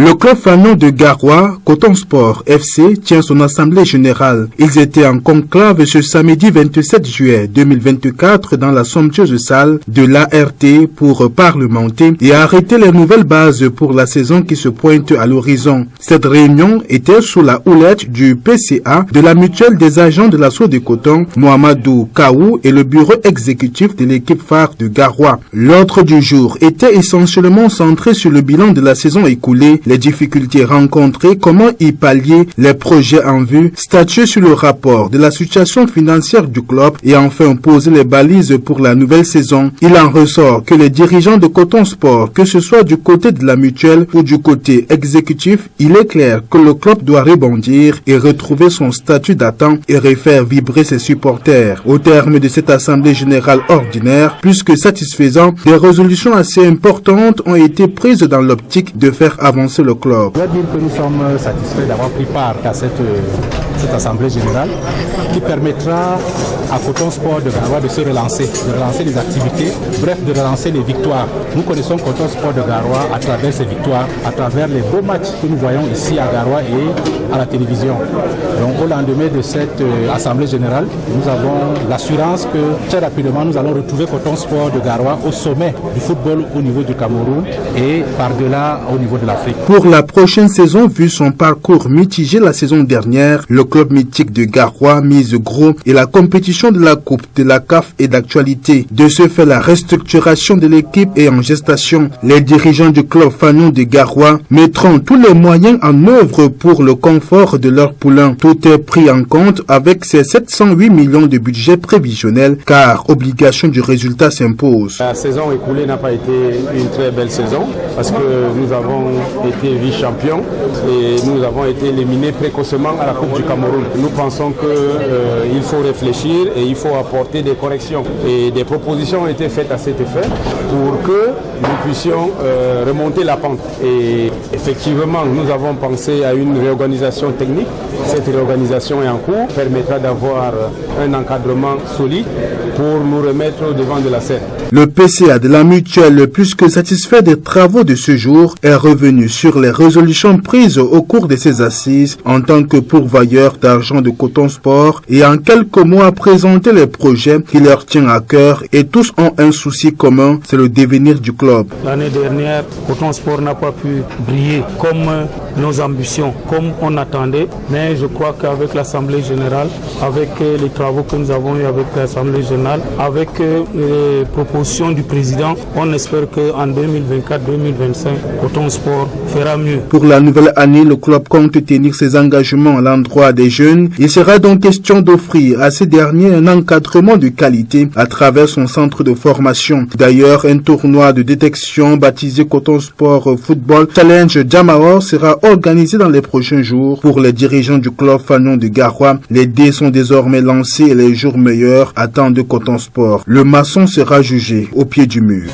Le club fanon de Garoua, Coton Sport FC, tient son assemblée générale. Ils étaient en conclave ce samedi 27 juillet 2024 dans la somptueuse salle de l'ART pour parlementer et arrêter les nouvelles bases pour la saison qui se pointe à l'horizon. Cette réunion était sous la houlette du PCA de la mutuelle des agents de l'assaut de coton, Mohamedou Kaou, et le bureau exécutif de l'équipe phare de Garoua. L'ordre du jour était essentiellement centré sur le bilan de la saison écoulée, les difficultés rencontrées, comment y pallier, les projets en vue, statuer sur le rapport de la situation financière du club et enfin poser les balises pour la nouvelle saison. Il en ressort que les dirigeants de Coton Sport, que ce soit du côté de la mutuelle ou du côté exécutif, il est clair que le club doit rebondir et retrouver son statut d'attente et refaire vibrer ses supporters. Au terme de cette assemblée générale ordinaire, plus que satisfaisant, des résolutions assez importantes ont été prises dans l'optique de faire avancer le club. Je dois dire que nous sommes satisfaits d'avoir pris part à cette assemblée générale qui permettra à Coton Sport de Garoua de se relancer, de relancer les activités, bref de relancer les victoires. Nous connaissons Coton Sport de Garoua à travers ses victoires, à travers les beaux matchs que nous voyons ici à Garoua et à la télévision. Donc au lendemain de cette assemblée générale, nous avons l'assurance que très rapidement nous allons retrouver Coton Sport de Garoua au sommet du football au niveau du Cameroun et par-delà au niveau de l'Afrique. Pour la prochaine saison, vu son parcours mitigé la saison dernière, le club mythique de Garoua mise gros et la compétition de la Coupe de la CAF est d'actualité. De ce fait, la restructuration de l'équipe est en gestation. Les dirigeants du club fanon de Garoua mettront tous les moyens en œuvre pour le confort de leurs poulains. Tout est pris en compte avec ces 708 millions de budget prévisionnel car obligation du résultat s'impose. La saison écoulée n'a pas été une très belle saison parce que nous avons été vice-champions et nous avons été éliminés précocement à la Coupe du Cameroun. Nous pensons qu'il faut réfléchir et il faut apporter des corrections. Et des propositions ont été faites à cet effet pour que nous puissions remonter la pente. Et effectivement, nous avons pensé à une réorganisation technique. Cette réorganisation est en cours, permettra d'avoir un encadrement solide pour nous remettre au devant de la scène. Le PCA de la mutuelle, plus que satisfait des travaux de ce jour, est revenu sur les résolutions prises au cours de ces assises en tant que pourvoyeur d'argent de Coton Sport et en quelques mois présenter les projets qui leur tiennent à cœur et tous ont un souci commun, c'est le devenir du club. L'année dernière, Coton Sport n'a pas pu briller comme nos ambitions, comme on attendait, mais je crois qu'avec l'Assemblée générale, avec les travaux que nous avons eu avec l'Assemblée générale, avec les propositions du président, on espère qu'en 2024-2025, Coton Sport fera mieux. Pour la nouvelle année, le club compte tenir ses engagements à l'endroit des jeunes. Il sera donc question d'offrir à ces derniers un encadrement de qualité à travers son centre de formation. D'ailleurs, un tournoi de détection baptisé Coton Sport Football Challenge Jamaor sera organisé dans les prochains jours pour les dirigeants du club fanon de Garoua. Les dés sont désormais lancés et les jours meilleurs attendent Coton Sport. Le maçon sera jugé au pied du mur.